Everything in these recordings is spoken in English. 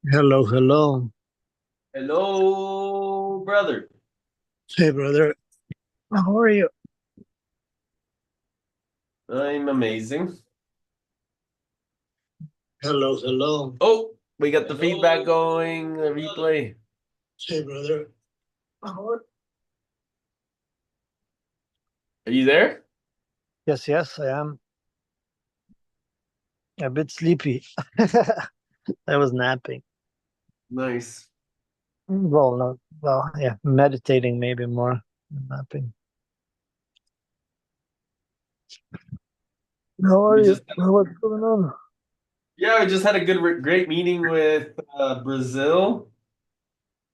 Hello, hello. Hello, brother. Hey, brother. How are you? I'm amazing. Hello, hello. Oh, we got the feedback going, the replay. Hey, brother. How are Are you there? Yes, yes, I am a bit sleepy. I was napping. Nice. Well, not well, yeah, meditating maybe more than napping. How are We you? just What's going on? yeah, we just had a great meeting with Brazil,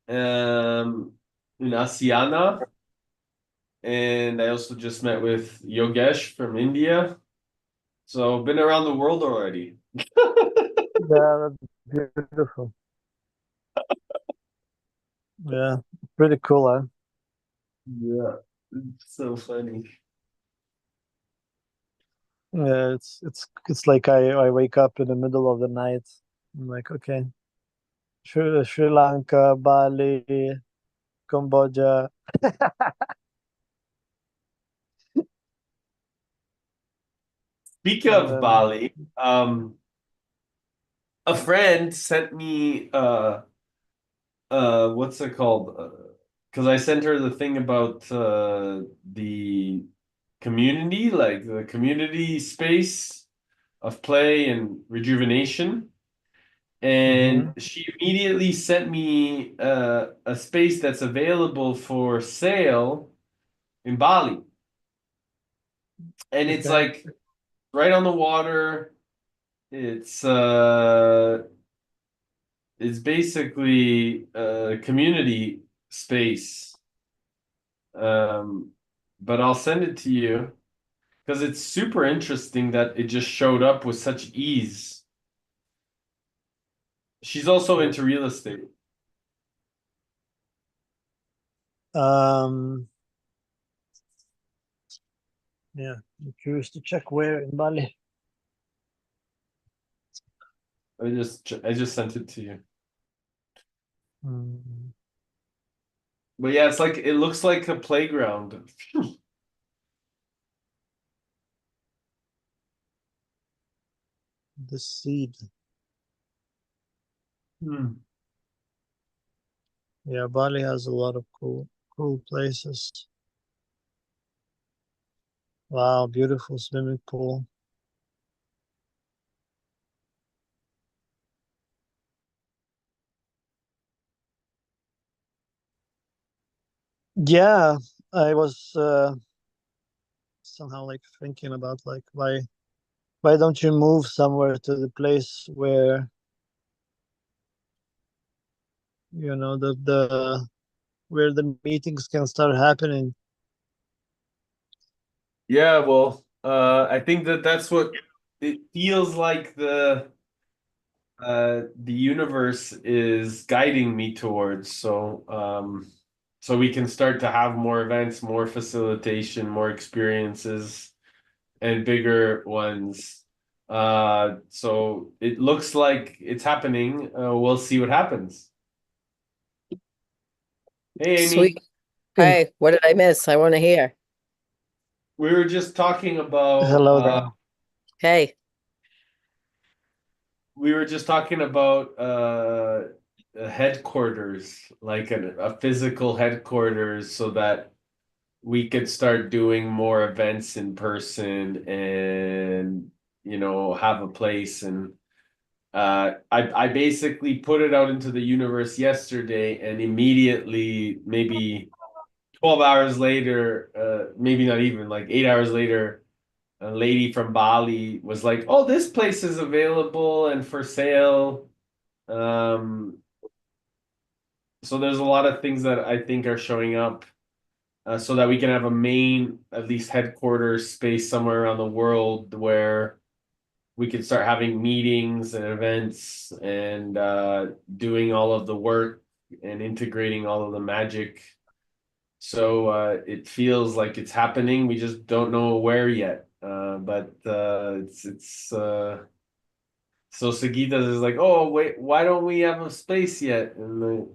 in Asiana, and I also just met with Yogesh from India. So been around the world already. Yeah, that's beautiful. Yeah, pretty cool, huh? Yeah, it's so funny. Yeah, it's like I wake up in the middle of the night. I'm like, okay, Sri Lanka, Bali, Cambodia. Speak And of then Bali, a friend sent me what's it called? Because I sent her the thing about the community, like the community space of play and rejuvenation. And mhm, she immediately sent me a space that's available for sale in Bali. And it's okay. like right on the water. It's it's basically a community space. Um, but I'll send it to you because it's super interesting that it just showed up with such ease. She's also Yeah. into real estate. Um, yeah, I'm curious to check where in Bali. I just sent it to you. Mm, But yeah, it's like it looks like a playground. the seed. Hmm. Yeah, Bali has a lot of cool places. Wow, beautiful swimming pool. Yeah, I was somehow like thinking about like why don't you move somewhere to the place where you know the where the meetings can start happening. Yeah, well, I think that that's what it feels like the universe is guiding me towards. So we can start to have more events, more facilitation, more experiences, and bigger ones. So it looks like it's happening. We'll see what happens. Hey, Sweet. Amy, Yeah. Hey, what did I miss? I want to hear. we were just talking about Hello there. Hey, we were just talking about a headquarters, like a physical headquarters, so that we could start doing more events in person and have a place. And I basically put it out into the universe yesterday, and immediately, maybe 12 hours later, maybe not even, like 8 hours later, a lady from Bali was like, "Oh, this place is available and for sale." Um, so there's a lot of things that I think are showing up, so that we can have a main, at least headquarters space somewhere around the world where we can start having meetings and events and doing all of the work and integrating all of the magic. So it feels like it's happening. We just don't know where yet. But So Sagitas is like, oh wait, why don't we have a space yet? And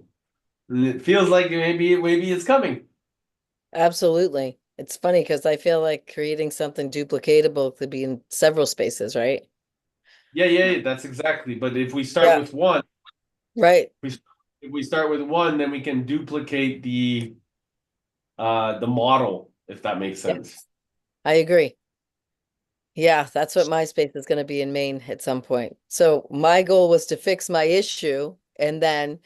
it feels like maybe it's coming. Absolutely. It's funny because I feel like creating something duplicatable could be in several spaces, right? Yeah, that's exactly. But if we start Yeah, with one, right. we if we start with one, then we can duplicate the model, if that makes sense. Yes, I agree. Yeah, that's what my space is going to be in Maine at some point. So my goal was to fix my issue and then,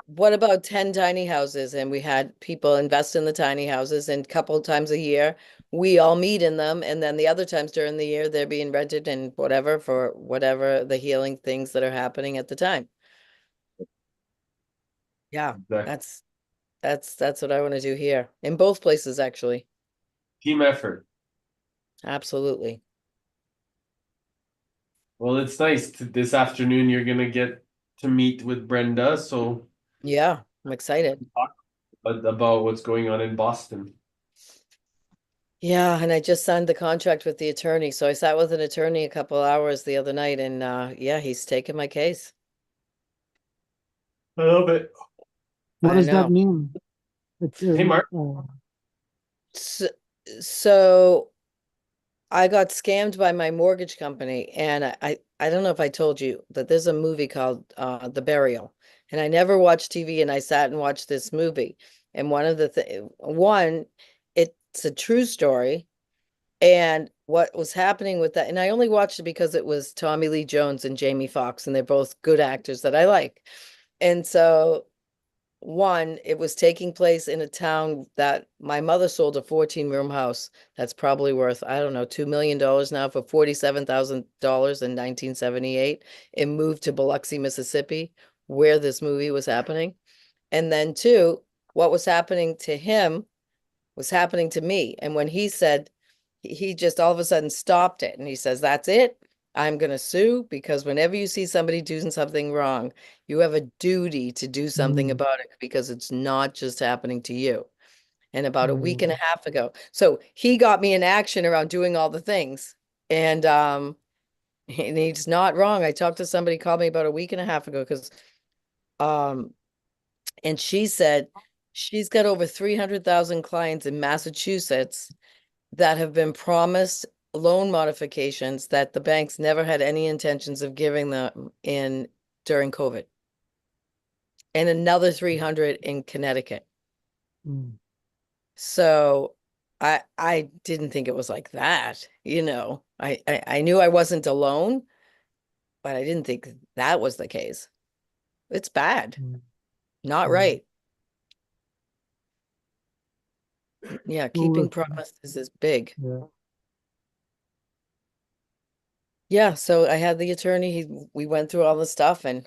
what about 10 tiny houses? And we had people invest in the tiny houses and a couple of times a year we all meet in them. And then the other times during the year they're being rented and whatever for whatever the healing things that are happening at the time. Yeah, Exactly. that's what I want to do here in both places actually. Team effort. Absolutely. Well, it's nice. This afternoon, you're gonna get to meet with Brenda, so Yeah, I'm excited. talk about what's going on in Boston. Yeah, and I just signed the contract with the attorney. So I sat with an attorney a couple hours the other night and yeah, he's taken my case. I love it. What I does that know. mean? It, Hey, Mark. So, so I got scammed by my mortgage company and I don't know if I told you that there's a movie called The Burial. And I never watched TV and I sat and watched this movie. And one of the one, it's a true story. And what was happening with that, and I only watched it because it was Tommy Lee Jones and Jamie Foxx, and they're both good actors that I like. And so, one, it was taking place in a town that my mother sold a 14-room house that's probably worth, I don't know, $2 million now for $47,000 in 1978, and moved to Biloxi, Mississippi, where this movie was happening. And then, two, what was happening to him was happening to me. And when he said, he just all of a sudden stopped it and he says, that's it. I'm going to sue because whenever you see somebody doing something wrong, you have a duty to do something mm, about it because it's not just happening to you. And about a week and a mm, half ago, so he got me in action around doing all the things. And he's not wrong. I talked to somebody called me about a week and a half ago because um and she said she's got over 300,000 clients in Massachusetts that have been promised loan modifications that the banks never had any intentions of giving them in during COVID, and another 300 in Connecticut. mm, So I didn't think it was like that, you know. I knew I wasn't alone, but I didn't think that was the case. It's bad. mm, Not mm. right. Yeah, Well, keeping promises is big. yeah. Yeah, so I had the attorney, we went through all the stuff and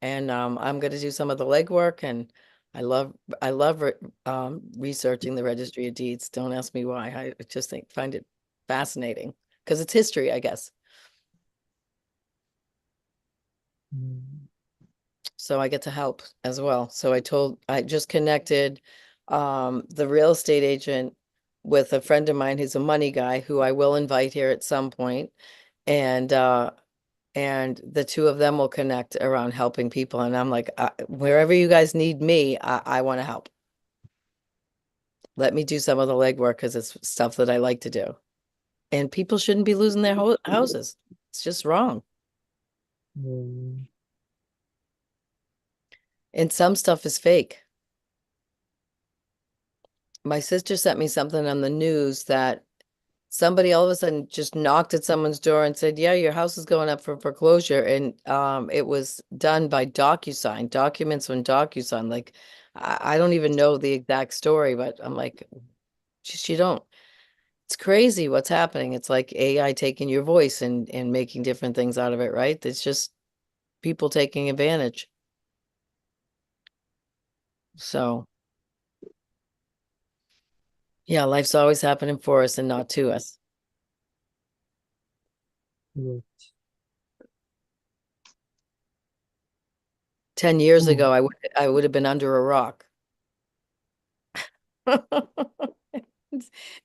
I'm going to do some of the legwork and I love researching the registry of deeds. Don't ask me why. I just find it fascinating because it's history, I guess. Mm, So I get to help as well. So I just connected the real estate agent with a friend of mine who's a money guy who I will invite here at some point. And and the two of them will connect around helping people. And I'm like, wherever you guys need me, I want to help. Let me do some of the legwork because it's stuff that I like to do. And people shouldn't be losing their houses. It's just wrong. mm, And some stuff is fake. My sister sent me something on the news that somebody all of a sudden just knocked at someone's door and said, yeah, your house is going up for foreclosure. And it was done by DocuSign, documents on DocuSign. Like, I don't even know the exact story, but I'm like, just you don't. It's crazy what's happening. It's like AI taking your voice and making different things out of it, right? It's just people taking advantage. So, yeah, life's always happening for us and not to us. yeah. 10 years Mm, ago, I would have been under a rock.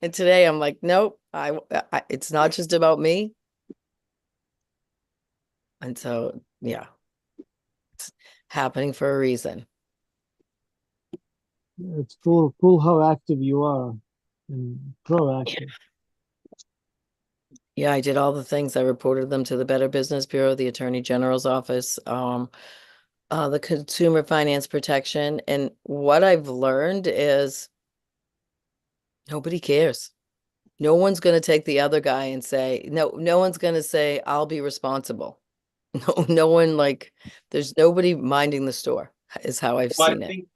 And today I'm like, nope, it's not just about me. And so, yeah, it's happening for a reason. It's cool how active you are and proactive. Yeah, I did all the things. I reported them to the Better Business Bureau, the Attorney General's office, the Consumer Finance Protection. And what I've learned is nobody cares. No one's going to take the other guy and say, no one's going to say, I'll be responsible. No one, like, there's nobody minding the store, is how I've Well, seen it.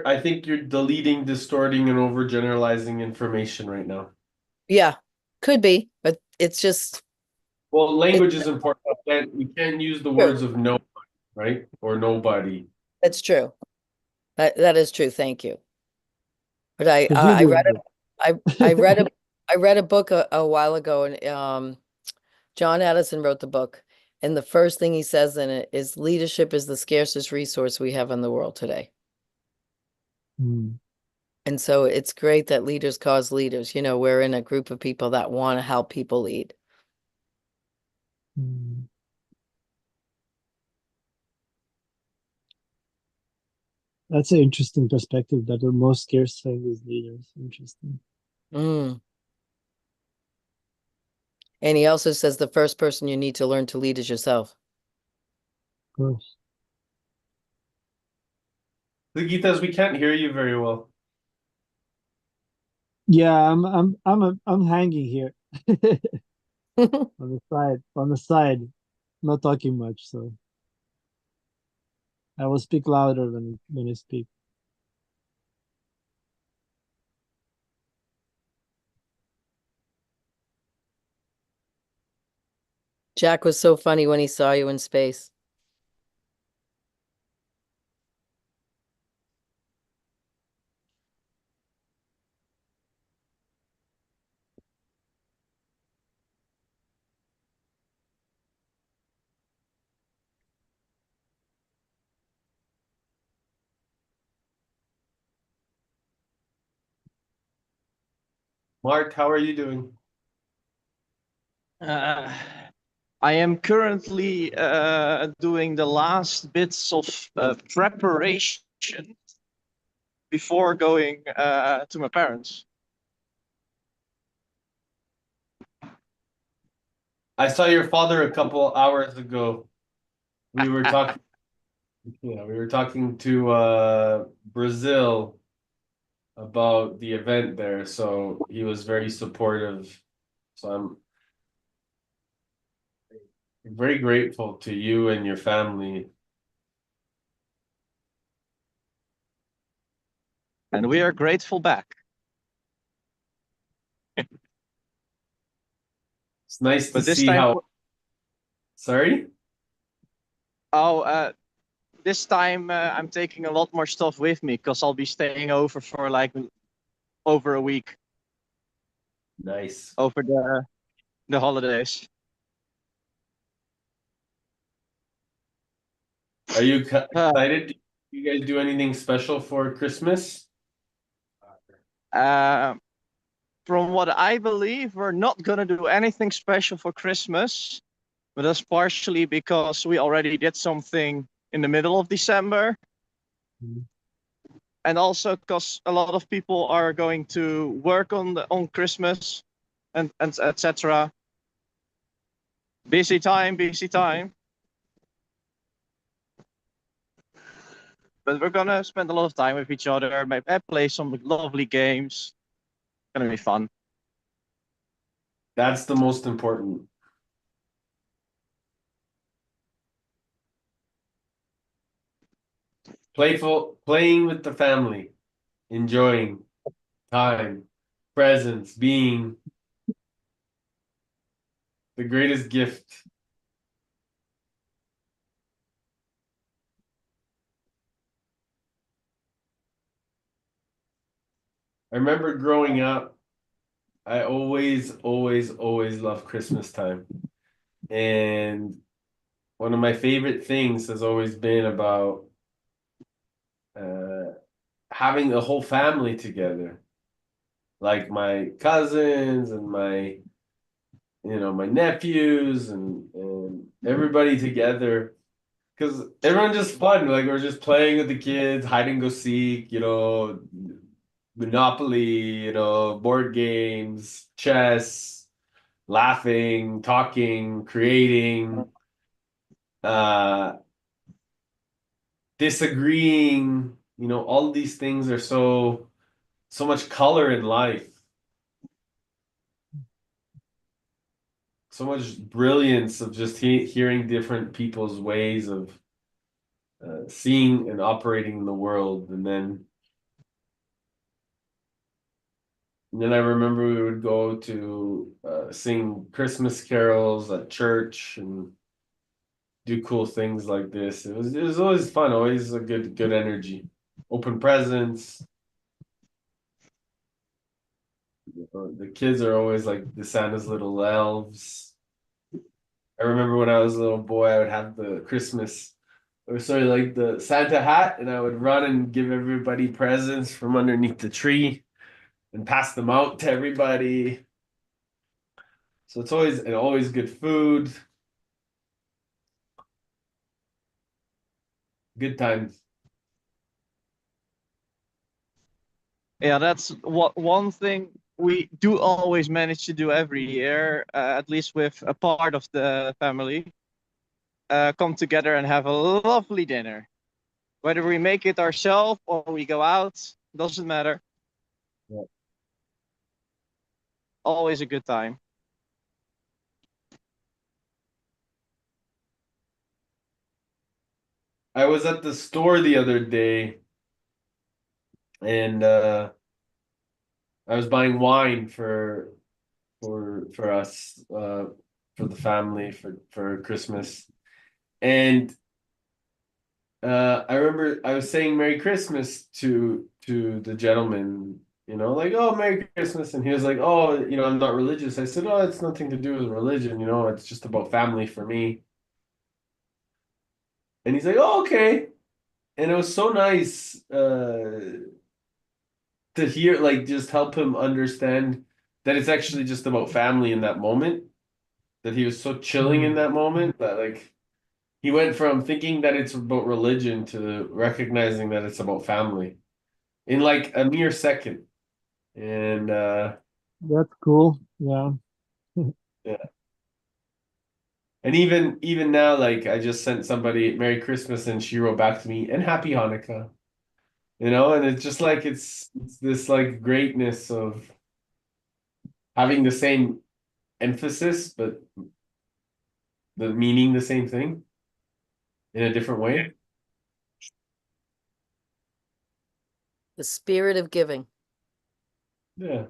I think you're deleting, distorting, and overgeneralizing information right now. Yeah, could be, but it's just, Well, it's language is important. We can't use the true. words of no, right? Or nobody. That's true. That is true. Thank you. But The video book. I read a book a while ago, and John Addison wrote the book, and the first thing he says in it is leadership is the scarcest resource we have in the world today. Mm. And so it's great that leaders cause leaders. You know, we're in a group of people that want to help people lead. Mm. That's an interesting perspective that the most scarce thing is leaders. Interesting. Mm. And he also says the first person you need to learn to lead is yourself. Of course. Ligitas, we can't hear you very well. Yeah, I'm hanging here on the side. On the side, not talking much, so I will speak louder when I speak. Jack was so funny when he saw you in space. Mark, how are you doing? I am currently doing the last bits of preparation before going to my parents. I saw your father a couple hours ago. We were talking, yeah, we were talking to Brazil about the event there, so he was very supportive. So I'm very grateful to you and your family. And we are grateful back. It's nice to But this see time, how. Sorry? this time I'm taking a lot more stuff with me because I'll be staying over for like over a week Nice. over the holidays. Are you excited? Do you guys do anything special for Christmas? From what I believe, we're not gonna do anything special for Christmas, but that's partially because we already did something in the middle of December. Mhm. And also because a lot of people are going to work on Christmas and etc. Busy time, busy time. But we're gonna spend a lot of time with each other, maybe play some lovely games. Gonna be fun. That's the most important. Playing with the family, enjoying time, presence, being the greatest gift. I remember growing up, I always loved Christmas time. And one of my favorite things has always been about uh, having the whole family together, like my cousins and my my nephews and everybody together. Because everyone's just fun. Like we're just playing with the kids, hide and go seek, Monopoly, board games, chess, laughing, talking, creating, uh, disagreeing. All of these things are so much color in life, so much brilliance of just hearing different people's ways of seeing and operating in the world, and then I remember we would go to sing Christmas carols at church and do cool things like this. It was always fun, always a good energy. Open presents. The kids are always like the Santa's little elves. I remember when I was a little boy, I would have like the Santa hat, and I would run and give everybody presents from underneath the tree and pass them out to everybody. So it's always good food, good times. Yeah, that's one thing we do always manage to do every year, at least with a part of the family. Come together and have a lovely dinner. Whether we make it ourselves or we go out, doesn't matter. Yeah. Always a good time. I was at the store the other day, and I was buying wine for us, for the family, for Christmas. And I remember I was saying Merry Christmas to the gentleman, like, oh, Merry Christmas. And he was like, oh, I'm not religious. I said, oh, it's nothing to do with religion, it's just about family for me. And he's like, oh, okay. And it was so nice to hear, like, just help him understand that it's actually just about family in that moment. That he was so chilling in that moment that, like, he went from thinking that it's about religion to recognizing that it's about family in like a mere second. And That's cool. Yeah. yeah. And even now, like, I just sent somebody Merry Christmas and she wrote back to me and Happy Hanukkah. And it's just like it's this like greatness of having the same emphasis, but the meaning the same thing in a different way. The spirit of giving. Yeah.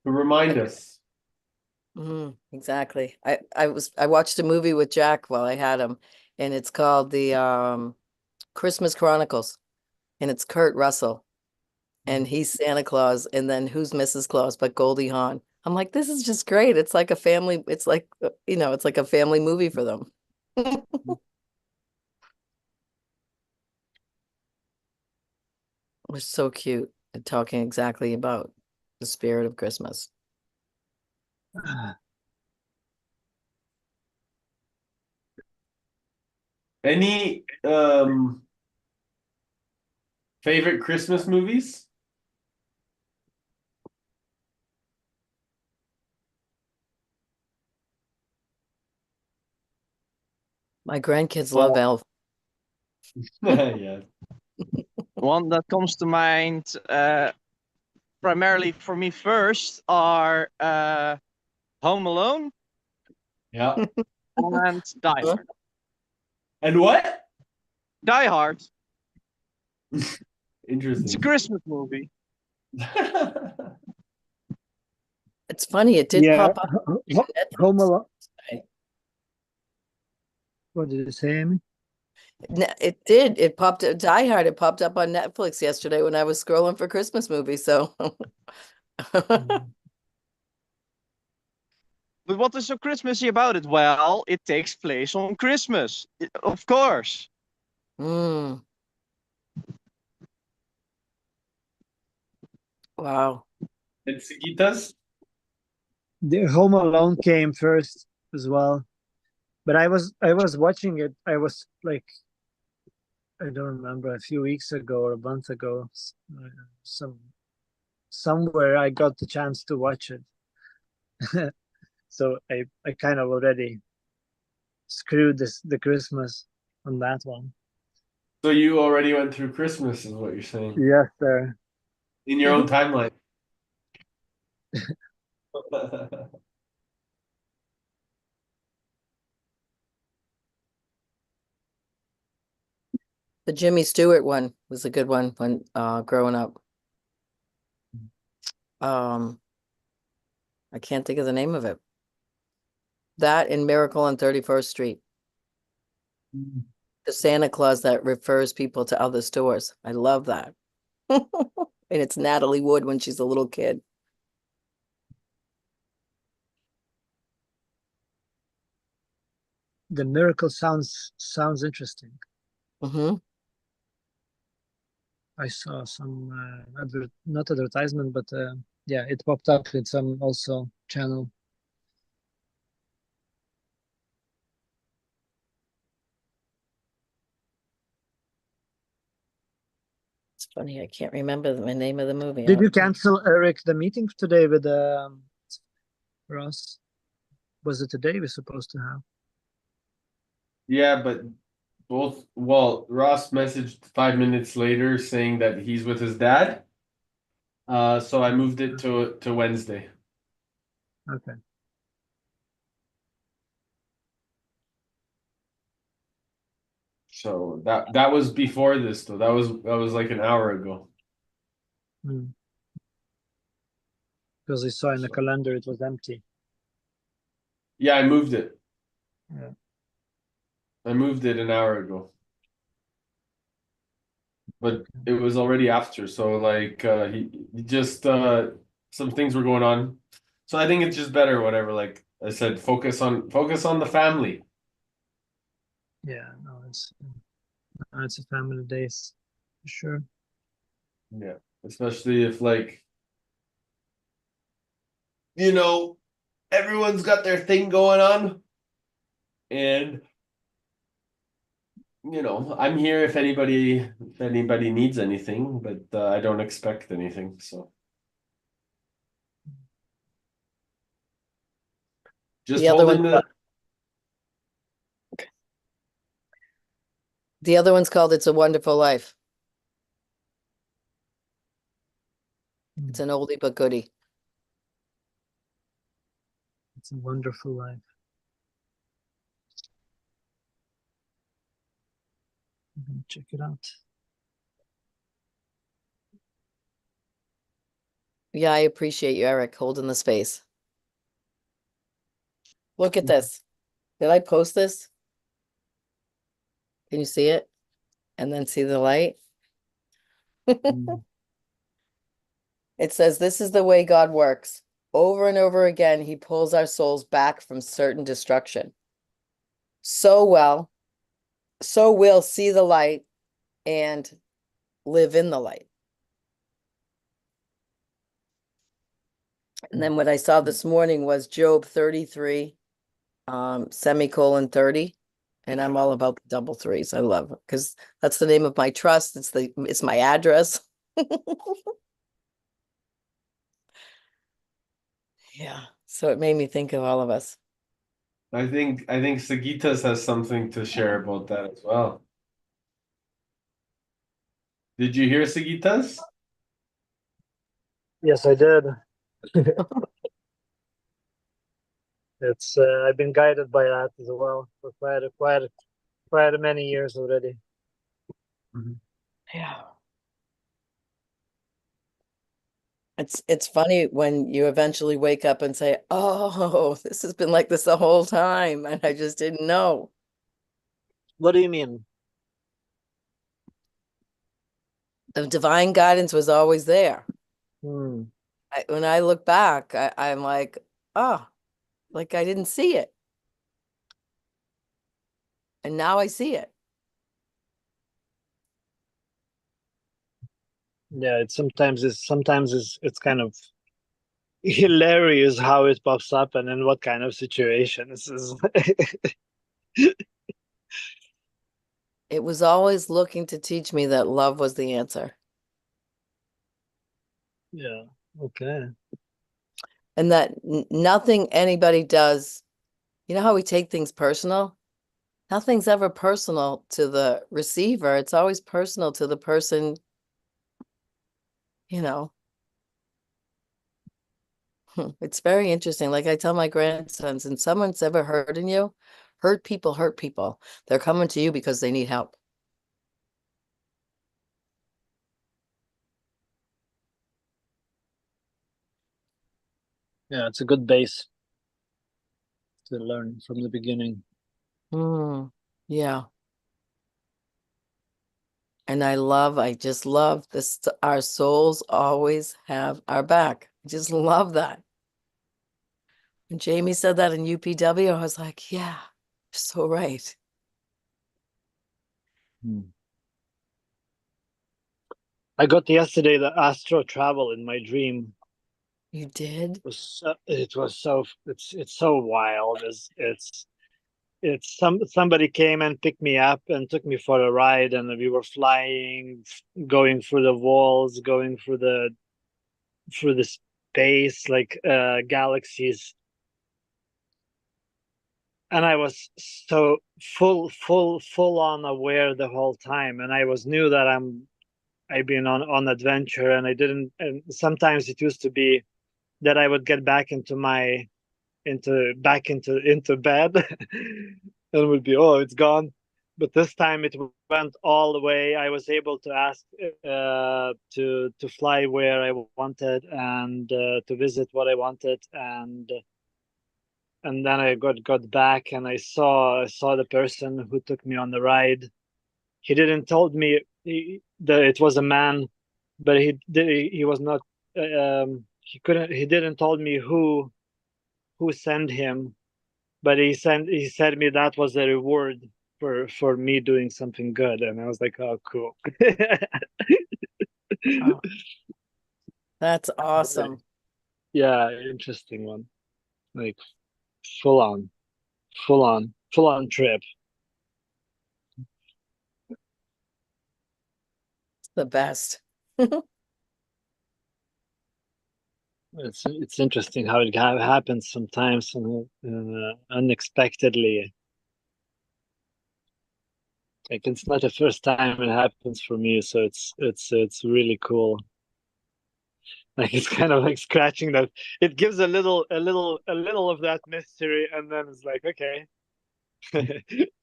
To remind us. Exactly. I watched a movie with Jack while I had him, and it's called the Christmas Chronicles, and it's Kurt Russell, and he's Santa Claus, and then who's Mrs. Claus but Goldie Hawn. I'm like, this is just great. It's like a family, it's like it's like a family movie for them. It was so cute and talking exactly about the spirit of Christmas. Any favorite Christmas movies? My grandkids love Elf. Yeah. One that comes to mind, primarily for me first, are Home Alone Yeah. and Die Hard. And what? Die Hard. Interesting. It's a Christmas movie. It's funny, it did Yeah. pop up on Netflix Home Alone. today. What did you say, Amy? It did. It popped up. Die Hard. It popped up on Netflix yesterday when I was scrolling for Christmas movies. So, But what is so Christmassy about it? Well, it takes place on Christmas, of course. Mm. Wow. And Seguitas? The Home Alone came first as well, but I was watching it. I was like, I don't remember, a few weeks ago or a month ago, somewhere I got the chance to watch it. So I kind of already screwed the Christmas on that one. So you already went through Christmas, is what you're saying, Yes, sir. in your own timeline. The Jimmy Stewart one was a good one when growing up. I can't think of the name of it. That and Miracle on 31st Street. The Santa Claus that refers people to other stores. I love that. And it's Natalie Wood when she's a little kid. The Miracle sounds interesting. Mm-hmm. I saw some not advertisement, but yeah, it popped up in some also channel. It's funny, I can't remember the name of the movie. Did you cancel, Eric, the meeting today with Ross? Was it today we're supposed to have? Yeah, but Ross messaged 5 minutes later saying that he's with his dad. So I moved it to Wednesday. Okay. So that was before this though. That was like an hour ago. Because I saw in the calendar it was empty. Yeah, I moved it. Yeah. I moved it an hour ago. But it was already after, so like he just some things were going on. So I think it's just better, whatever. Like I said, focus on the family. Yeah, no, it's a family days for sure. Yeah. Especially if like everyone's got their thing going on. And I'm here if anybody needs anything, but I don't expect anything, so just The other holding one, the other one's called It's a Wonderful Life. It's an oldie but goodie. It's a Wonderful Life. I'm gonna check it out. Yeah, I appreciate you, Eric, holding the space. Look at this. Did I post this? Can you see it? And then see the light? It says, this is the way God works. Over and over again, he pulls our souls back from certain destruction. So we'll see the light and live in the light. And then what I saw this morning was Job 33, semicolon 30. And I'm all about the double threes. I love it because that's the name of my trust. It's my address. Yeah. So it made me think of all of us. I think Sagitas has something to share about that as well. Did you hear Sagitas? Yes, I did. It's I've been guided by that as well for quite many years already. Yeah. It's funny when you eventually wake up and say, "Oh, this has been like this the whole time, and I just didn't know." What do you mean? The divine guidance was always there. Hmm. When I look back, I'm like, "Oh, like I didn't see it," and now I see it. Yeah, it's kind of hilarious how it pops up and in what kind of situation this is. It was always looking to teach me that love was the answer. Yeah. Okay. And that nothing anybody does, you know how we take things personal? Nothing's ever personal to the receiver. It's always personal to the person, you know. It's very interesting. Like I tell my grandsons, and someone's ever hurting you, hurt people hurt people. They're coming to you because they need help. Yeah, it's a good base to learn from the beginning. Yeah. And I just love this. Our souls always have our back. I just love that. When Jamie said that in UPW, I was like, yeah, you're so right. I got yesterday the astro travel in my dream. You did? It's so wild. Somebody came and picked me up and took me for a ride, and we were flying, going through the walls, going through the space, like galaxies. And I was so full on aware the whole time, and I was knew that I've been on adventure, and I didn't. And sometimes it used to be that I would get back into bed, and would be, oh, it's gone. But this time it went all the way. I was able to ask to fly where I wanted, and to visit what I wanted, and then I got back, and I saw the person who took me on the ride. He didn't told me that it was a man, but he was not. He didn't told me who sent him, but he said me that was a reward for me doing something good, and I was like, oh, cool. Wow. That's awesome. Yeah, interesting one. Like full on, full on trip. It's the best. It's interesting how it happens sometimes, unexpectedly. Like it's not the first time it happens for me, so it's really cool. Like it's kind of like scratching that. It gives a little of that mystery, and then it's like, okay,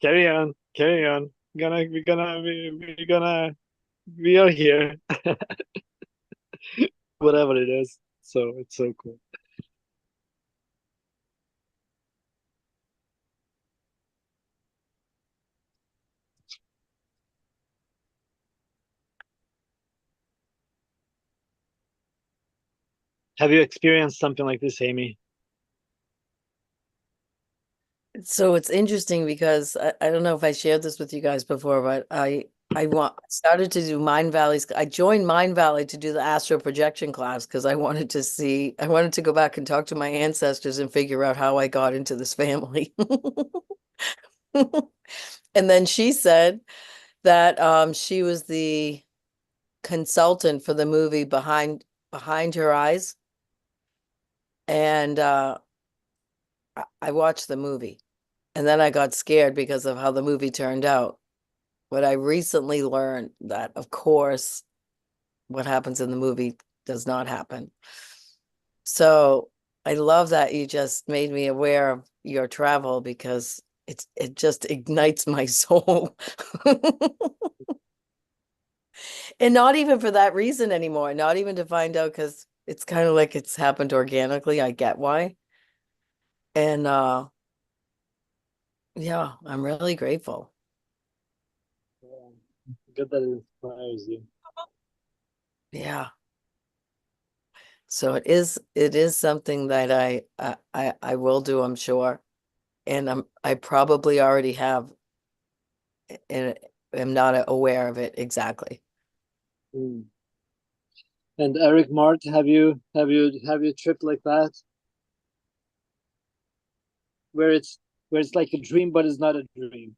carry on, carry on. We are here, whatever it is. So it's so cool. Have you experienced something like this, Amy? So it's interesting because I don't know if I shared this with you guys before, but I started to do Mind Valley's. I joined Mind Valley to do the astral projection class because I wanted to go back and talk to my ancestors and figure out how I got into this family. And then she said that she was the consultant for the movie Behind Her Eyes. And I watched the movie. And then I got scared because of how the movie turned out. But I recently learned that, of course, what happens in the movie does not happen. So I love that you just made me aware of your travel because it just ignites my soul. And not even for that reason anymore, not even to find out because it's kind of like it's happened organically. I get why. And yeah, I'm really grateful. Good that it inspires you. Yeah. So it is something that I will do, I'm sure. And I probably already have and am not aware of it exactly. Mm. And Eric Mart, have you tripped like that? Where it's like a dream, but it's not a dream.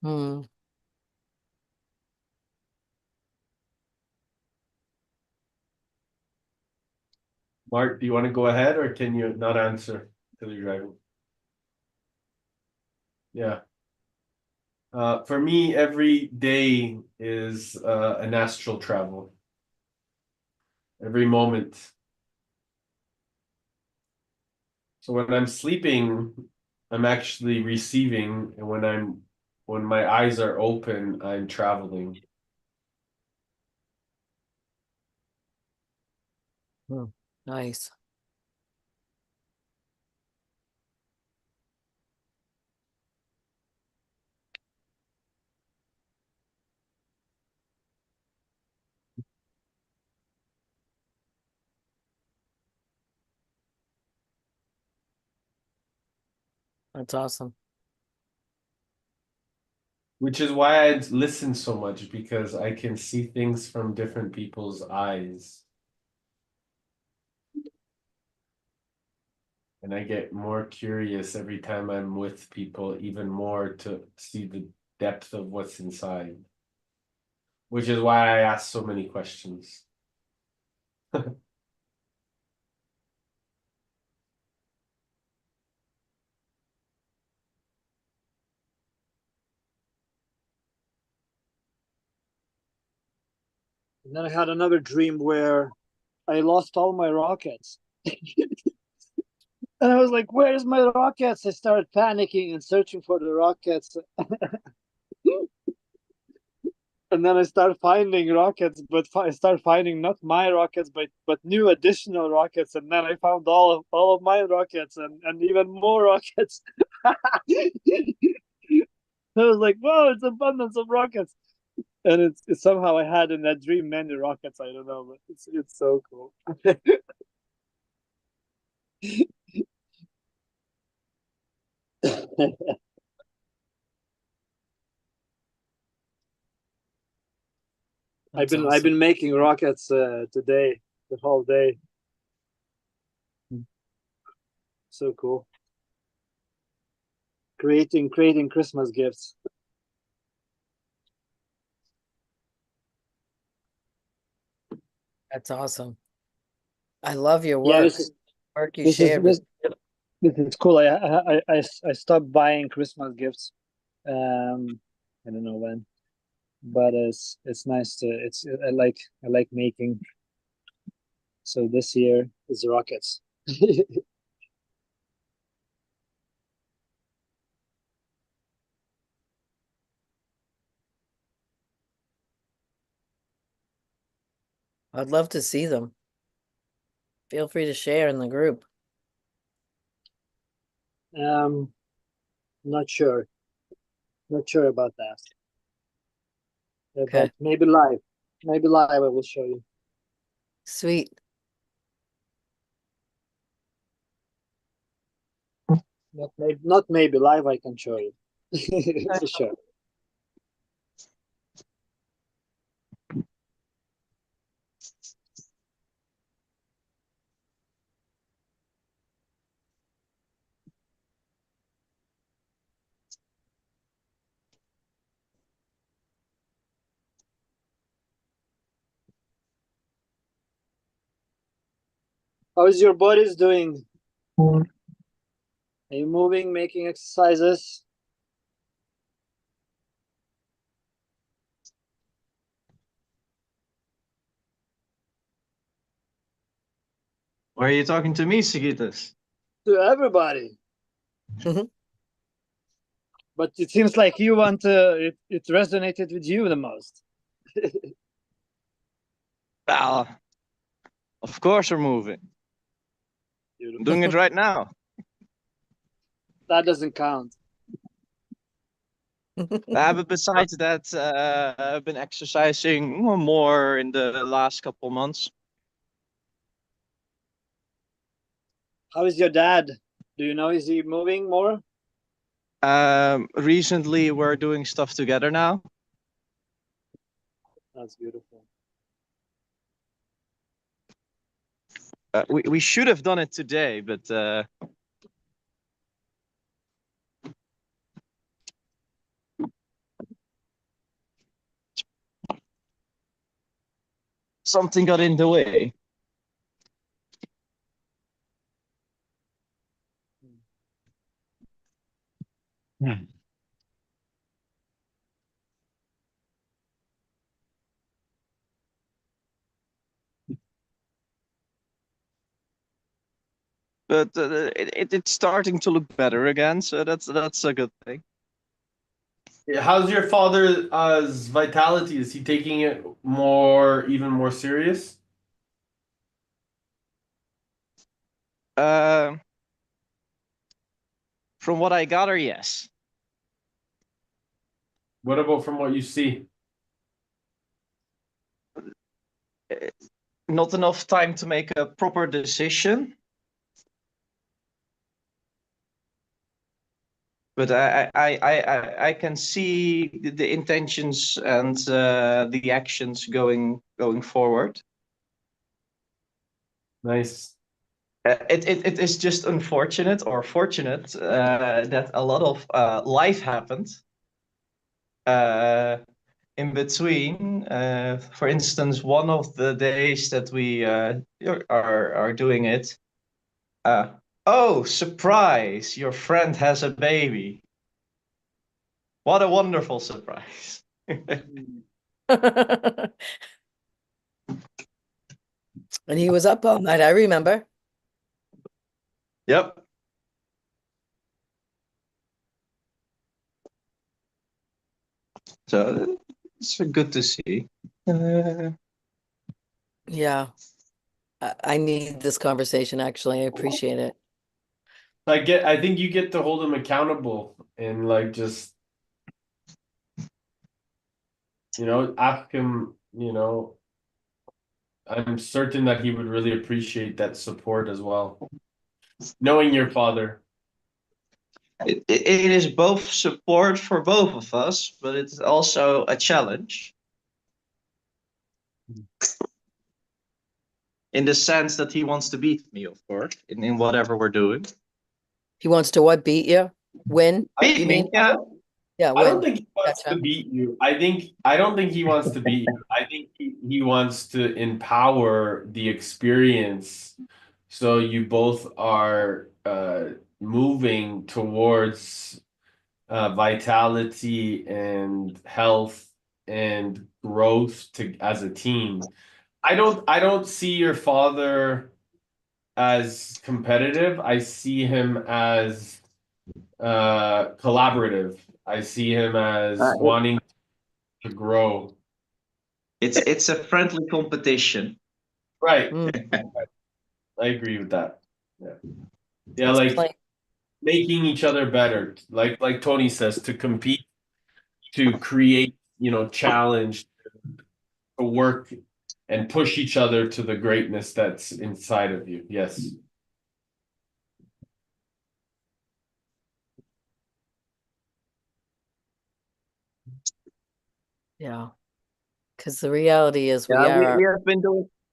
Hmm. Mark, do you want to go ahead or can you not answer till you're driving? Yeah. For me, every day is an astral travel. Every moment. So when I'm sleeping, I'm actually receiving, and when my eyes are open, I'm traveling. Nice. That's awesome. Which is why I listen so much, because I can see things from different people's eyes. And I get more curious every time I'm with people, even more to see the depth of what's inside. Which is why I ask so many questions. And then I had another dream where I lost all my rockets. And I was like, where's my rockets? I started panicking and searching for the rockets. And then I started finding rockets, but I started finding not my rockets, but new additional rockets. And then I found all of my rockets and even more rockets. I was like, whoa, it's abundance of rockets. And it's somehow I had in that dream many rockets. I don't know, but it's so cool. I've That's been awesome. making rockets today, the whole day. So cool. Creating Christmas gifts. That's awesome. I love your Yeah, work. Work you this is shared with. this is cool. I stopped buying Christmas gifts. I don't know when, but it's nice to I like making. So this year is rockets. I'd love to see them. Feel free to share in the group. Um, not sure. Not sure about that. Okay. But maybe live. Maybe live I will show you. Sweet. Not maybe live I can show you. For sure. How is your body's doing? Are you moving, making exercises? Why are you talking to me, Sigitas? To everybody. But it seems like you want to, it resonated with you the most. Well, of course we're moving. I'm doing it right now. That doesn't count. But besides that, I've been exercising more in the last couple months. How is your dad? Do you know, is he moving more? Recently, we're doing stuff together now. That's beautiful. We should have done it today, but something got in the way. But it's starting to look better again, so that's a good thing. How's your father's vitality? Is he taking it even more serious? From what I gather, yes. What about from what you see? Not enough time to make a proper decision. But I can see the intentions and the actions going forward. Nice. It is just unfortunate or fortunate that a lot of life happened in between. For instance, one of the days that we are doing it. Oh, surprise! Your friend has a baby. What a wonderful surprise. And he was up all night, I remember. Yep. So it's good to see. Yeah. I need this conversation, actually. I appreciate it. I think you get to hold him accountable and like just, ask him, I'm certain that he would really appreciate that support as well. Knowing your father. It is both support for both of us, but it's also a challenge. In the sense that he wants to beat me, of course, in whatever we're doing. He wants to what? Beat you? Win? Beat You me, mean? yeah. Yeah, I don't win. think he wants Gotcha. to beat you. I don't think he wants to beat you. I think he wants to empower the experience so you both are moving towards vitality and health and growth as a team. I don't see your father as competitive. I see him as collaborative. I see him as wanting to grow. It's a friendly competition. Right. Mm, I agree with that. Yeah. Yeah, it's like plain. making each other better. Like Tony says, to compete, to create, challenge, to work and push each other to the greatness that's inside of you. Yes. Yeah. Because the reality is Yeah, we are,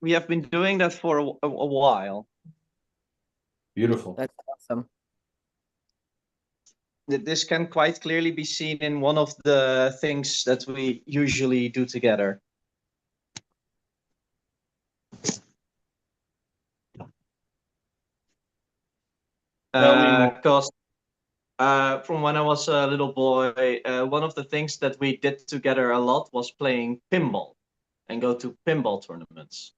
we have been doing that for a while. Beautiful. that's awesome. This can quite clearly be seen in one of the things that we usually do together. Tell me more. Because from when I was a little boy, one of the things that we did together a lot was playing pinball and go to pinball tournaments.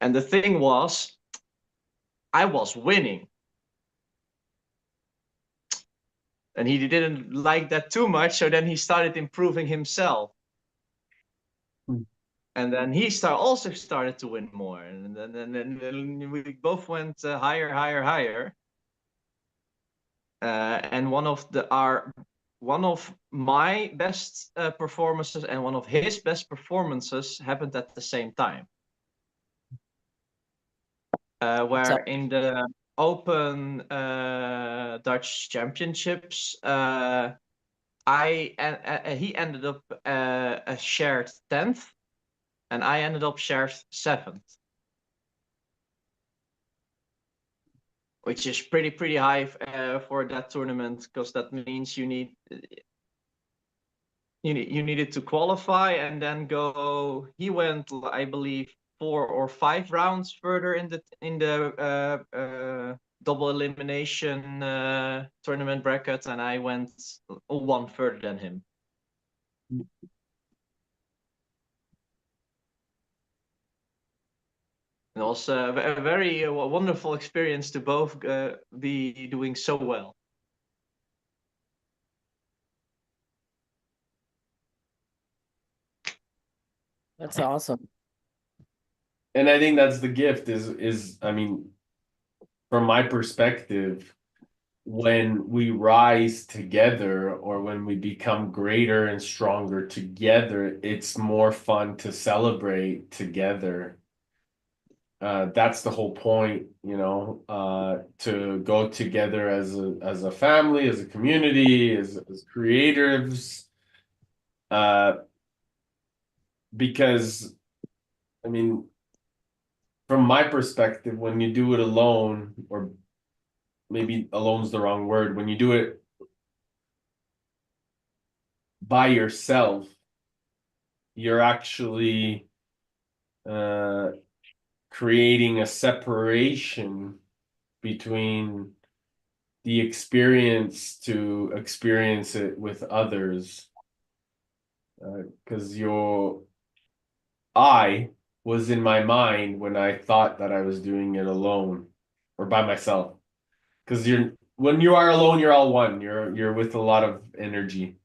And the thing was, I was winning. And he didn't like that too much, so then he started improving himself. And then he also started to win more, and then we both went higher, higher, higher. And one of my best performances and one of his best performances happened at the same time. Where in the Open Dutch Championships, he ended up a shared 10th, and I ended up shared 7th. which is pretty high for that tournament, because that means you needed to qualify and then go. He went, I believe, 4 or 5 rounds further in the double elimination tournament bracket, and I went 1 further than him. And also a very wonderful experience to both be doing so well. That's awesome. And I think that's the gift is I mean, from my perspective, when we rise together or when we become greater and stronger together, it's more fun to celebrate together. That's the whole point, you know, to go together as a family, as a community, as creatives. Because I mean, from my perspective, when you do it alone, or maybe alone's the wrong word, when you do it by yourself, you're actually creating a separation between the experience to experience it with others. Because I was in my mind when I thought that I was doing it alone or by myself. Because when you are alone, you're all one. You're with a lot of energy.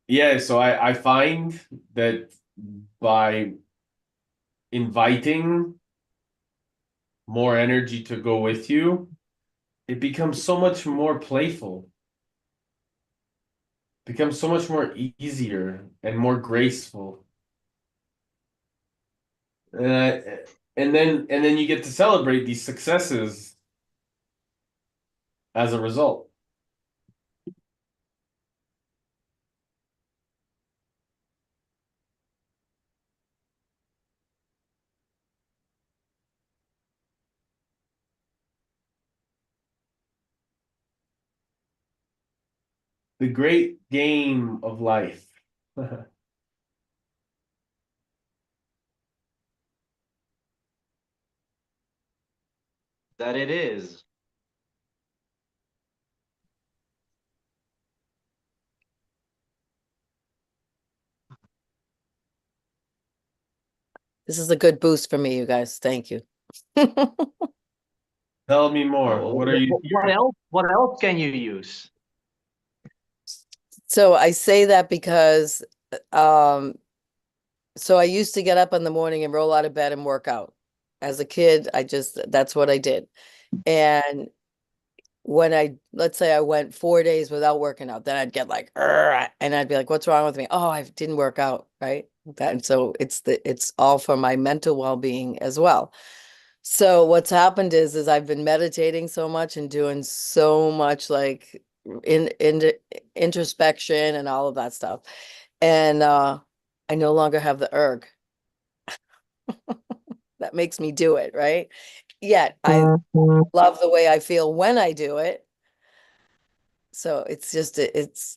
Yeah, so I find that by inviting more energy to go with you, it becomes so much more playful, becomes so much more easier and more graceful. Uh, and then you get to celebrate these successes as a result. The great game of life. That it is. This is a good boost for me, you guys. Thank you. Tell me more. What are you What hearing? else? What else can you use? So I say that because so I used to get up in the morning and roll out of bed and work out. As a kid, that's what I did. And when let's say I went 4 days without working out, then I'd get like, "Ugh," and I'd be like, what's wrong with me? Oh, I didn't work out, right? So it's all for my mental well-being as well. So what's happened is I've been meditating so much and doing so much like in introspection and all of that stuff. And I no longer have the urge that makes me do it, right? Yet I love the way I feel when I do it. So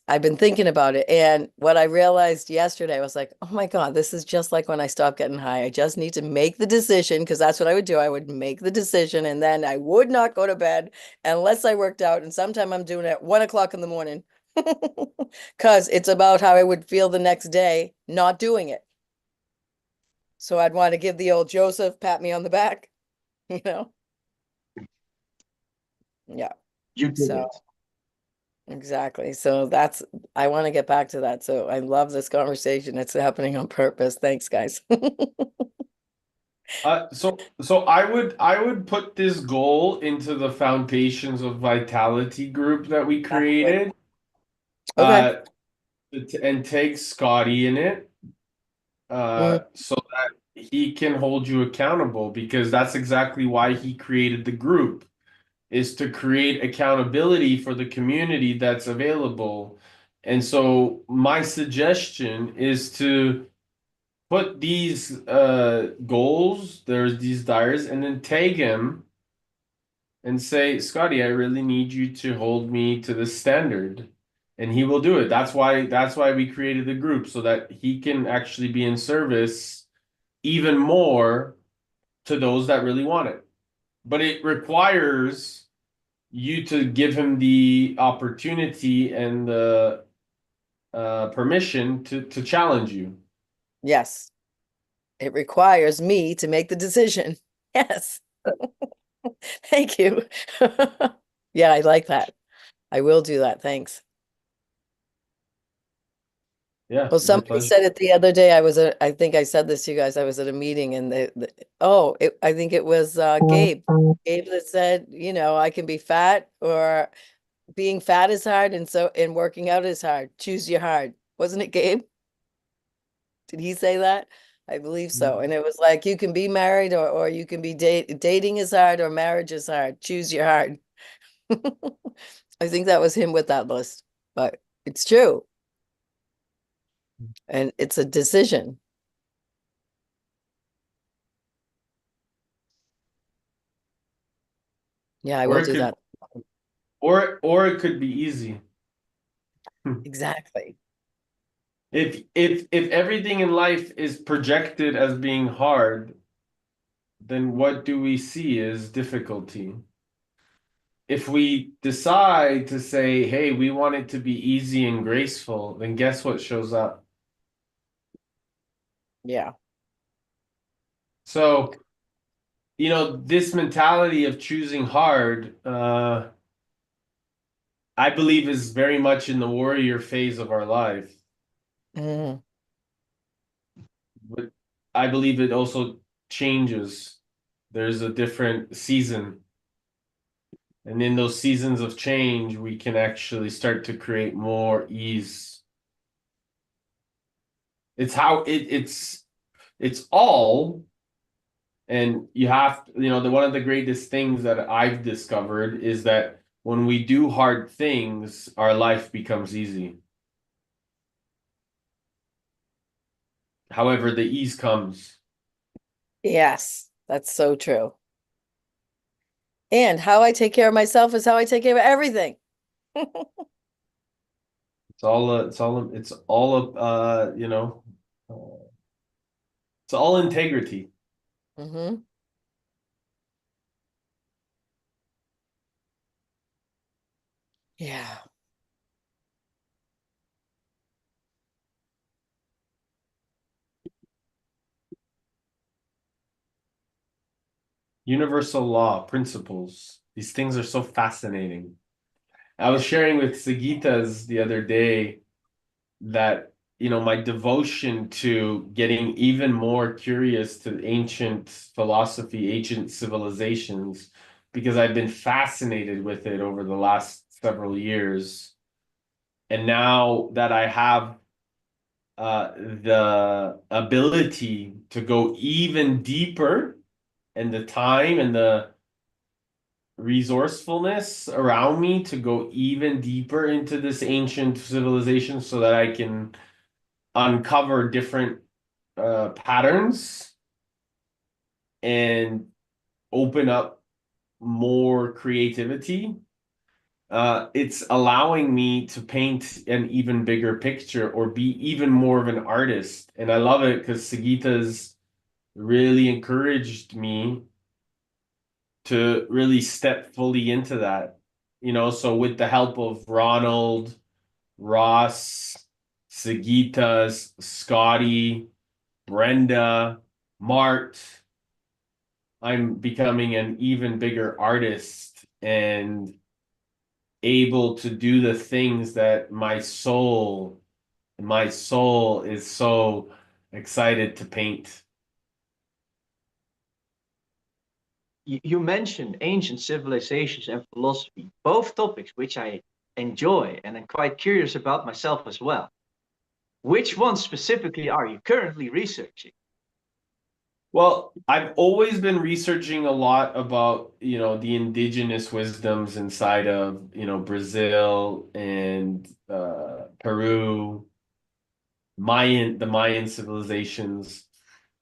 I've been thinking about it. And what I realized yesterday was like, oh my God, this is just like when I stopped getting high. I just need to make the decision, because that's what I would do. I would make the decision and then I would not go to bed unless I worked out. And sometime I'm doing it at 1 o'clock in the morning because it's about how I would feel the next day not doing it. So I'd want to give the old Joseph, pat me on the back, you know? Yeah. You did So it. exactly. So I want to get back to that. So I love this conversation. It's happening on purpose. Thanks, guys. So I would put this goal into the Foundations of Vitality group that we created, Okay. uh, and take Scotty in it, Mm, so that he can hold you accountable, because that's exactly why he created the group, is to create accountability for the community that's available. And so my suggestion is to put these goals, there's these desires, and then tag him and say, Scotty, I really need you to hold me to this standard. And he will do it. That's why we created the group, so that he can actually be in service even more to those that really want it. But it requires you to give him the opportunity and the permission to challenge you. Yes. It requires me to make the decision. Yes. Thank you. Yeah, I like that. I will do that. Thanks. Yeah, Well, my somebody pleasure. said it the other day. I think I said this to you guys. I was at a meeting and I think it was Gabe. Gabe that said, I can be fat, or being fat is hard, and working out is hard. Choose your hard. Wasn't it Gabe? Did he say that? I believe so. And it was like, you can be married, or you can be dating is hard, or marriage is hard. Choose your hard. I think that was him with that list, but it's true. And it's a decision. Yeah, I Or will it do could that. or it could be easy. Exactly. If everything in life is projected as being hard, then what do we see as difficulty? If we decide to say, hey, we want it to be easy and graceful, then guess what shows up? Yeah. So, this mentality of choosing hard, I believe is very much in the warrior phase of our life. Mhm. But I believe it also changes. There's a different season. And in those seasons of change, we can actually start to create more ease. It's how it's all, and you have, one of the greatest things that I've discovered is that when we do hard things, our life becomes easy. However, the ease comes. Yes, that's so true. And how I take care of myself is how I take care of everything. It's all integrity. Mm-hmm. Yeah. Universal law, principles. These things are so fascinating. I was sharing with Sagitas the other day that, my devotion to getting even more curious to ancient philosophy, ancient civilizations, because I've been fascinated with it over the last several years. And now that I have the ability to go even deeper, and the time and the resourcefulness around me to go even deeper into this ancient civilization, so that I can uncover different patterns and open up more creativity. It's allowing me to paint an even bigger picture, or be even more of an artist. And I love it because Sagita's really encouraged me to really step fully into that. So with the help of Ronald, Ross, Sagitas, Scotty, Brenda, Mart, I'm becoming an even bigger artist and able to do the things that my soul is so excited to paint. You mentioned ancient civilizations and philosophy, both topics which I enjoy and I'm quite curious about myself as well. Which one specifically are you currently researching? Well, I've always been researching a lot about, the indigenous wisdoms inside of, Brazil and Peru, the Mayan civilizations.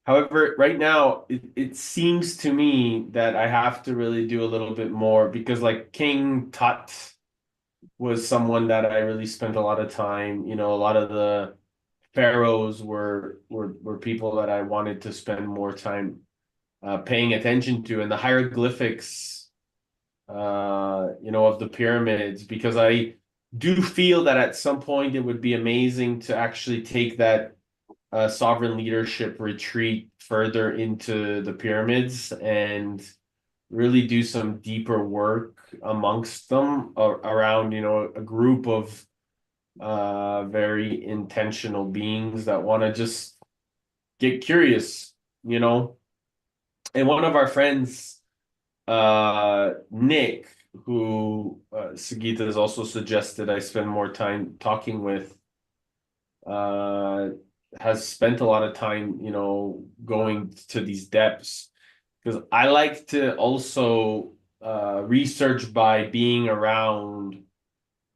However, right now it seems to me that I have to really do a little bit more because like King Tut was someone that I really spent a lot of time. You know, a lot of the pharaohs were people that I wanted to spend more time paying attention to, and the hieroglyphics, you know, of the pyramids, because I do feel that at some point it would be amazing to actually take that sovereign leadership retreat further into the pyramids and really do some deeper work amongst them around, you know, a group of very intentional beings that want to just get curious, you know. And one of our friends, Nick, who Sagita has also suggested I spend more time talking with, uh, has spent a lot of time, you know, going to these depths. Because I like to also research by being around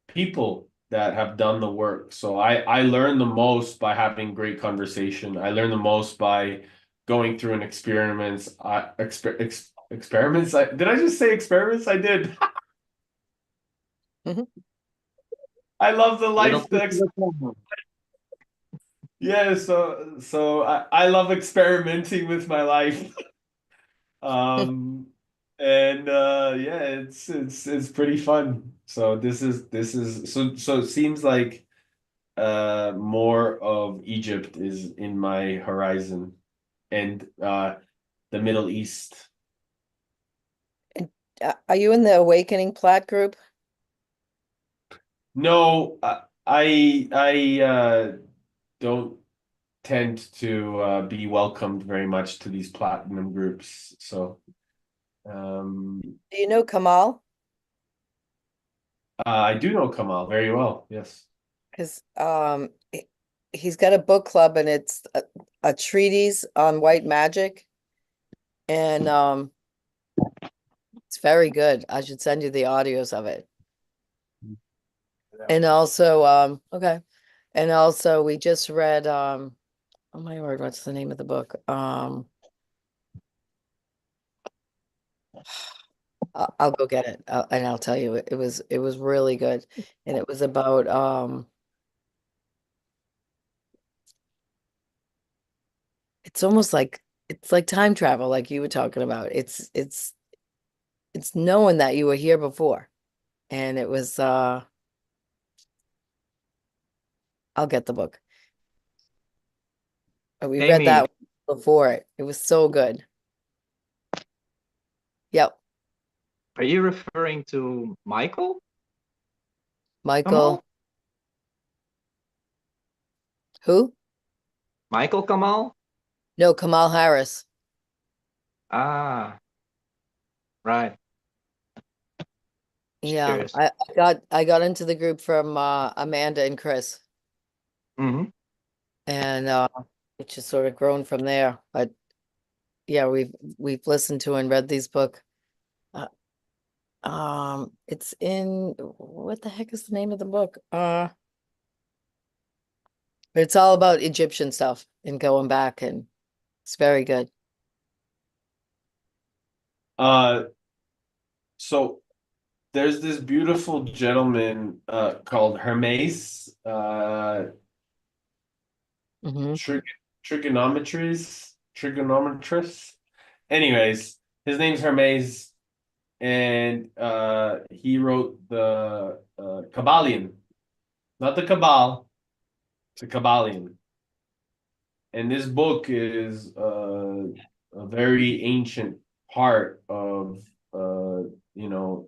people that have done the work. So I learn the most by having great conversation. I learn the most by going through an experiments. Experiments. Did I just say experiments? I did. Mhm. I love the Little life. Yeah. So I love experimenting with my life. Um, and yeah, it's pretty fun. So this is so it seems like more of Egypt is in my horizon and the Middle East. And, are you in the Awakening Plat group? No, I don't tend to be welcomed very much to these platinum groups. So um Do you know Kamal? I do know Kamal very well. Yes. Because he's got a book club and it's a treatise on white magic. And it's very good. I should send you the audios of it. And also, okay. And also we just read oh my word, what's the name of the book? I'll go get it and I'll tell you it was really good. And it was about it's almost like it's like time travel, like you were talking about. It's knowing that you were here before. And it was I'll get the book. We read Amy, that before it. It was so good. Yep. are you referring to Michael Michael, Kamal? who? Michael Kamal? No, Kamal Harris. Ah, right. Just Yeah, curious. I got into the group from Amanda and Chris, Mm-hmm. and it's just sort of grown from there. But yeah, we've listened to and read these book. Uh, it's in what the heck is the name of the book? It's all about Egyptian stuff and going back, and it's very good. Uh, so there's this beautiful gentleman called Hermes, Hmm. trig trigonometrist. Anyways, his name's Hermes, and he wrote the Kabbalion, not the Kabbal, the Kabbalion. And this book is a very ancient part of you know,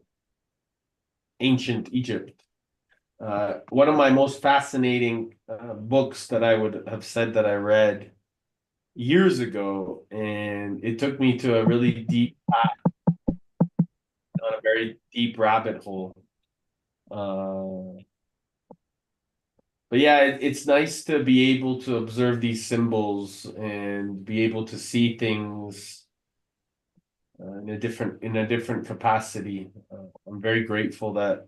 ancient Egypt. One of my most fascinating books that I would have said that I read years ago, and it took me to a really deep path, on a very deep rabbit hole. Uh, but yeah, it's nice to be able to observe these symbols and be able to see things in a different capacity. I'm very grateful that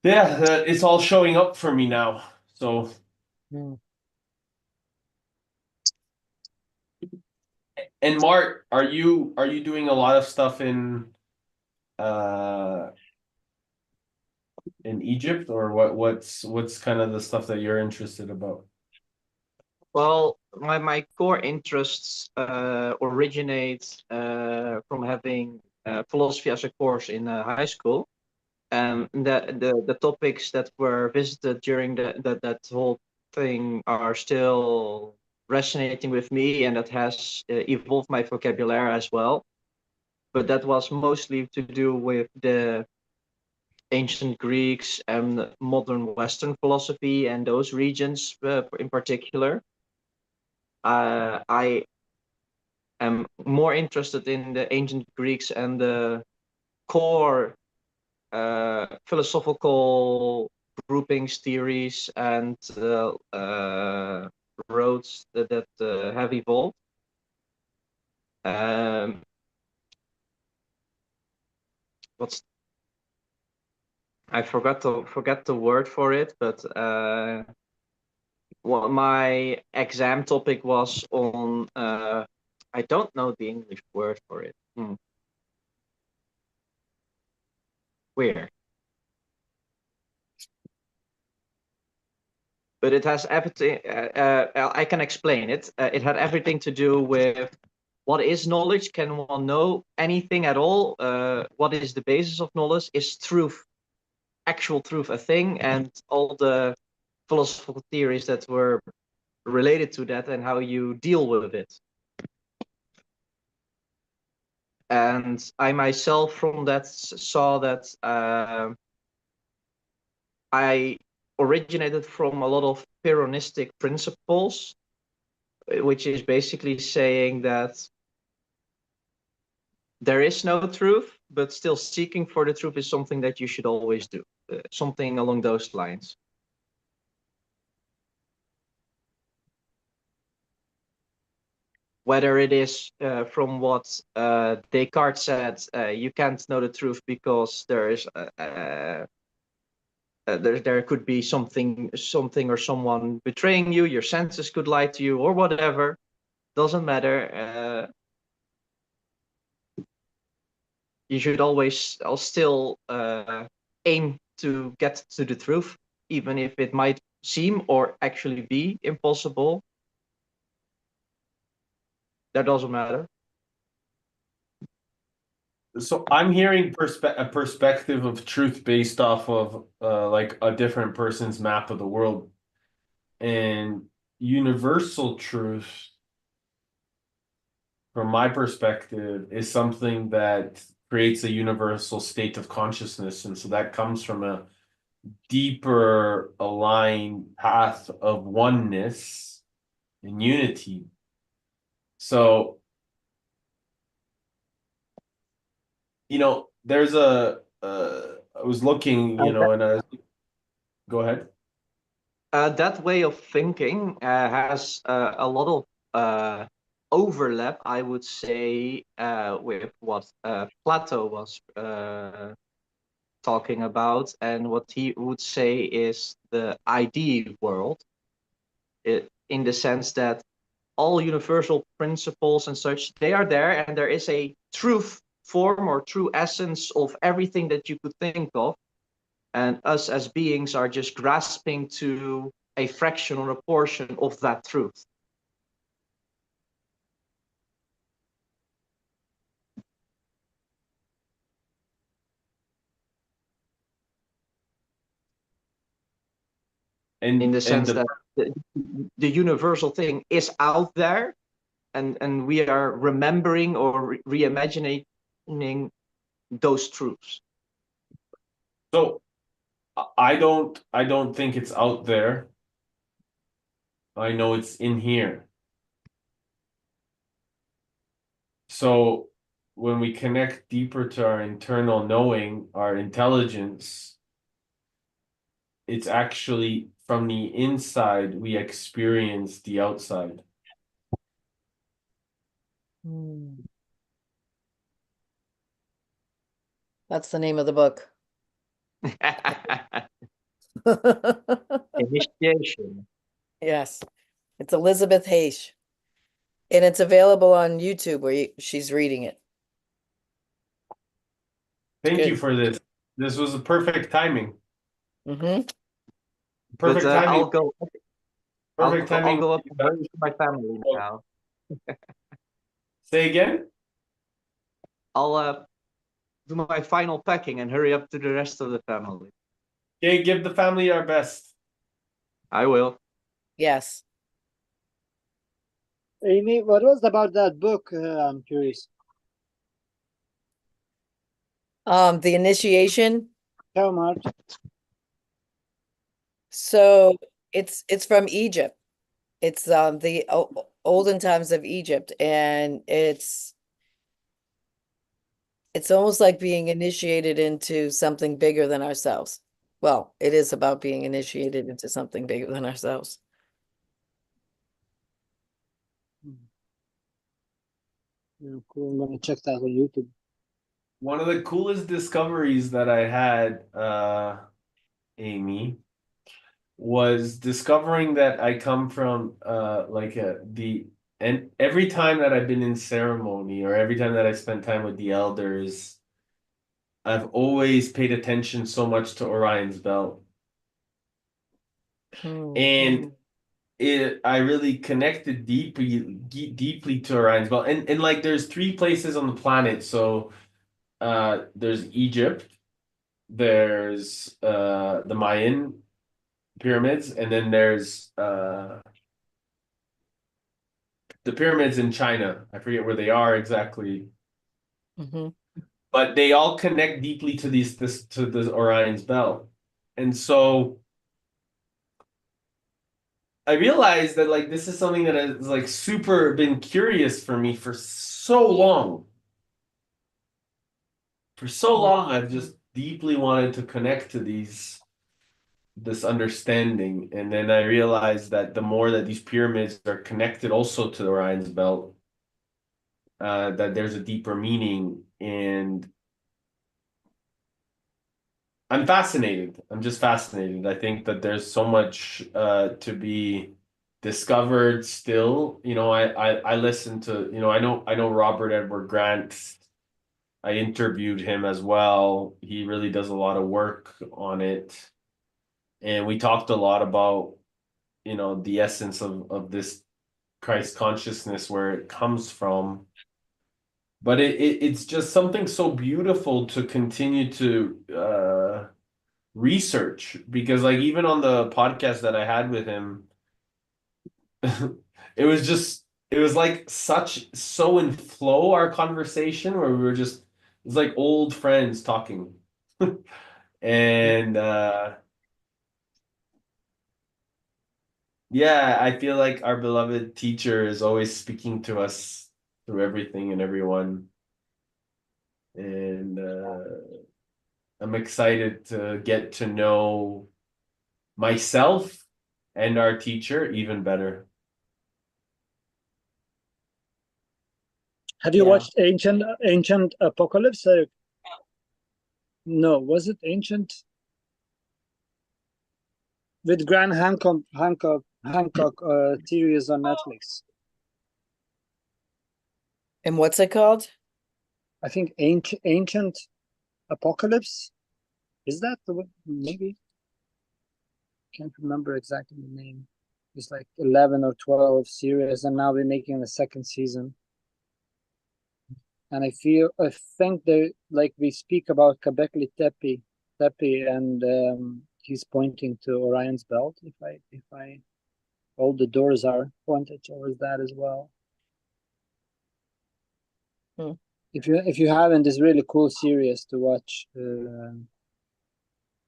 yeah, it's all showing up for me now. So Mm. And Mark, are you doing a lot of stuff uh in Egypt, or what's kind of the stuff that you're interested about? Well, my core interests originate from having philosophy as a course in high school. The topics that were visited during that whole thing are still resonating with me, and that has evolved my vocabulary as well. But that was mostly to do with the ancient Greeks and modern Western philosophy and those regions in particular. I am more interested in the ancient Greeks and the core philosophical groupings, theories, and roads that have evolved. What's I forgot the word for it, but what my exam topic was on. I don't know the English word for it. Where? But it has everything. I can explain it. It had everything to do with what is knowledge? Can one know anything at all? What is the basis of knowledge? Is truth, actual truth, a thing? And all the philosophical theories that were related to that and how you deal with it. And I myself from that saw that I originated from a lot of Pyrrhonistic principles, which is basically saying that there is no truth, but still seeking for the truth is something that you should always do. Something along those lines. Whether it is from what Descartes said, you can't know the truth because there is there could be something or someone betraying you. Your senses could lie to you, or whatever. Doesn't matter. You should always still aim to get to the truth, even if it might seem or actually be impossible. That doesn't matter. So I'm hearing a perspective of truth based off of like a different person's map of the world, and universal truth, from my perspective, is something that creates a universal state of consciousness, and so that comes from a deeper aligned path of oneness and unity. So, there's I was looking, and go ahead. That way of thinking has a lot of overlap, I would say, with what Plato was talking about, and what he would say is the ideal world, in the sense that all universal principles and such, they are there, and there is a truth form or true essence of everything that you could think of, and us as beings are just grasping to a fraction or a portion of that truth. In the sense that the universal thing is out there, and we are remembering or reimagining those truths. So I don't think it's out there. I know it's in here. So when we connect deeper to our internal knowing, our intelligence, it's actually from the inside we experience the outside. That's the name of the book. Initiation. Yes, it's Elizabeth Hayes. And it's available on YouTube where she's reading it. Thank you Good. for this. This was a perfect timing. Mm-hmm. Perfect But timing. I'll go. Perfect I'll timing. go up and hurry to my family now. Say again? I'll do my final packing and hurry up to the rest of the family. Okay, give the family our best. I will. Yes. Amy, what was about that book? I'm curious. The initiation. How much? So it's from Egypt. It's the olden times of Egypt, and it's almost like being initiated into something bigger than ourselves. Well, it is about being initiated into something bigger than ourselves. Yeah, cool. I'm gonna check that on YouTube. One of the coolest discoveries that I had, Amy, was discovering that I come from and every time that I've been in ceremony or every time that I spent time with the elders, I've always paid attention so much to Orion's belt. And I really connected deeply to Orion's belt. And like there's 3 places on the planet. So there's Egypt, there's the Mayan pyramids, and then there's the pyramids in China. I forget where they are exactly, Mm-hmm. but they all connect deeply to the Orion's belt. And so I realized that like this is something that has like super been curious for me for so long. For so long, I've just deeply wanted to connect to this understanding. And then I realized that the more that these pyramids are connected also to the Orion's belt, that there's a deeper meaning. And I'm fascinated. I'm just fascinated. I think that there's so much to be discovered still. You know, I listen to, you know, I know Robert Edward Grant. I interviewed him as well. He really does a lot of work on it. And we talked a lot about, you know, the essence of this Christ consciousness, where it comes from. But it's just something so beautiful to continue to research, because like even on the podcast that I had with him, it was like so in flow, our conversation, where we were just, it's like old friends talking. And yeah, I feel like our beloved teacher is always speaking to us through everything and everyone. And I'm excited to get to know myself and our teacher even better. Have you Yeah. watched Ancient Apocalypse? No, was it Ancient? With Grant Hancock series on Netflix. And what's it called? I think Ancient Apocalypse. Is that the one? Maybe. Can't remember exactly the name. It's like 11 or 12 series, and now we're making the second season. And I think they, like, we speak about Göbekli Tepe, and he's pointing to Orion's belt. If I, all the doors are pointed towards that as well. Hmm. If you haven't, it's really cool series to watch. Do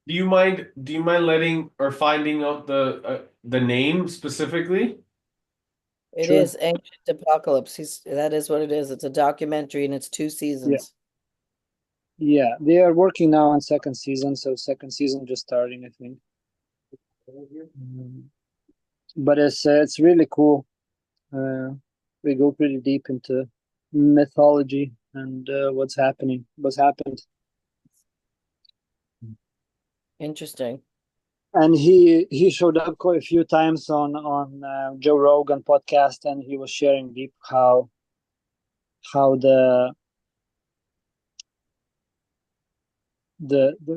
you mind letting or finding out the name specifically? It Sure. is Ancient Apocalypse. That is what it is. It's a documentary and it's 2 seasons. Yeah, they are working now on second season, so second season just starting, I think. But it's really cool. We go pretty deep into mythology and what's happened. Interesting. And he showed up quite a few times on Joe Rogan podcast, and he was sharing deep how the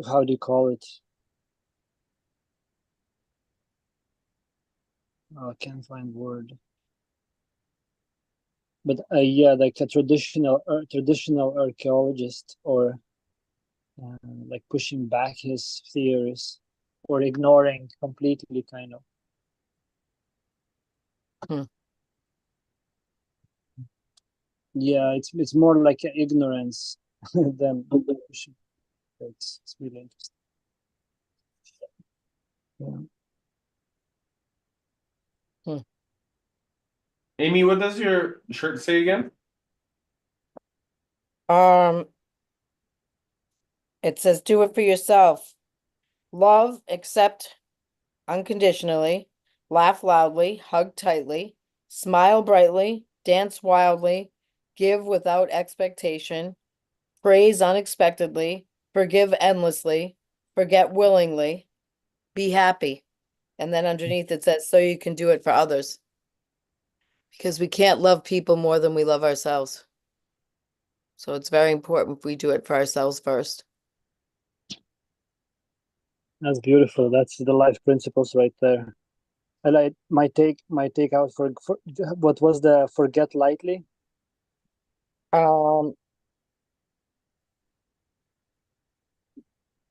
how do you call it? Oh, I can't find word. But yeah, like a traditional archaeologist, or like pushing back his theories or ignoring completely, kind of. Hmm. Yeah, it's more like ignorance than pushing. It's really interesting. Yeah. Amy, what does your shirt say again? It says do it for yourself. Love, accept unconditionally, laugh loudly, hug tightly, smile brightly, dance wildly, give without expectation, praise unexpectedly, forgive endlessly, forget willingly, be happy. And then underneath it says, so you can do it for others. Because we can't love people more than we love ourselves. So it's very important we do it for ourselves first. That's beautiful. That's the life principles right there. I like my take out for what was the forget lightly. Um,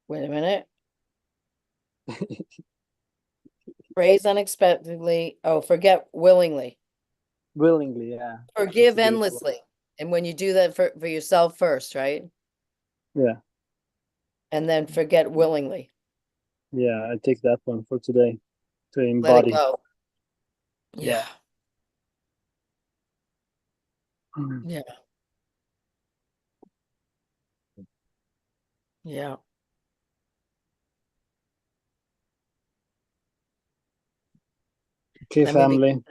Wait a minute. Praise unexpectedly. Oh, forget willingly. Willingly, yeah. Forgive That's beautiful. endlessly. And when you do that for yourself first, right? Yeah, And then forget willingly. yeah. I take that one for today to Let it embody. go. Yeah. Yeah. Yeah. Okay, Let me be. family.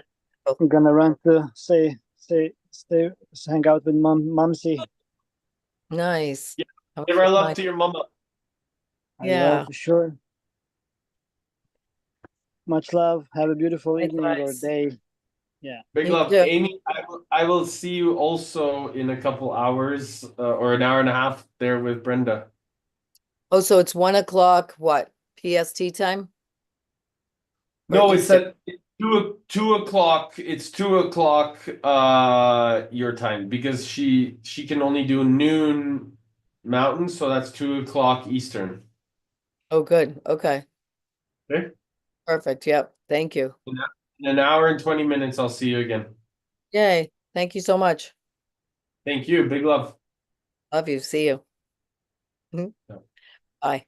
I'm gonna run to stay hang out with Mumsy. Nice. Yeah. I Give wish our it love might- to your mama. I Yeah. will, for sure. Much love. Have a beautiful evening or Likewise. day. Yeah. Big You love. too. Amy, I will see you also in a couple hours or an hour and a half there with Brenda. Oh, so it's 1 o'clock, what? PST time? Or No, it's Eastern? at 2 o'clock. It's 2 o'clock your time because she can only do noon mountain, so that's 2 o'clock Eastern. Oh, good. Okay. Okay. Perfect. Yep. Thank you. In an hour and 20 minutes, I'll see you again. Yay. Thank you so much. Thank you. Big love. Love you. See you. Yeah. Bye.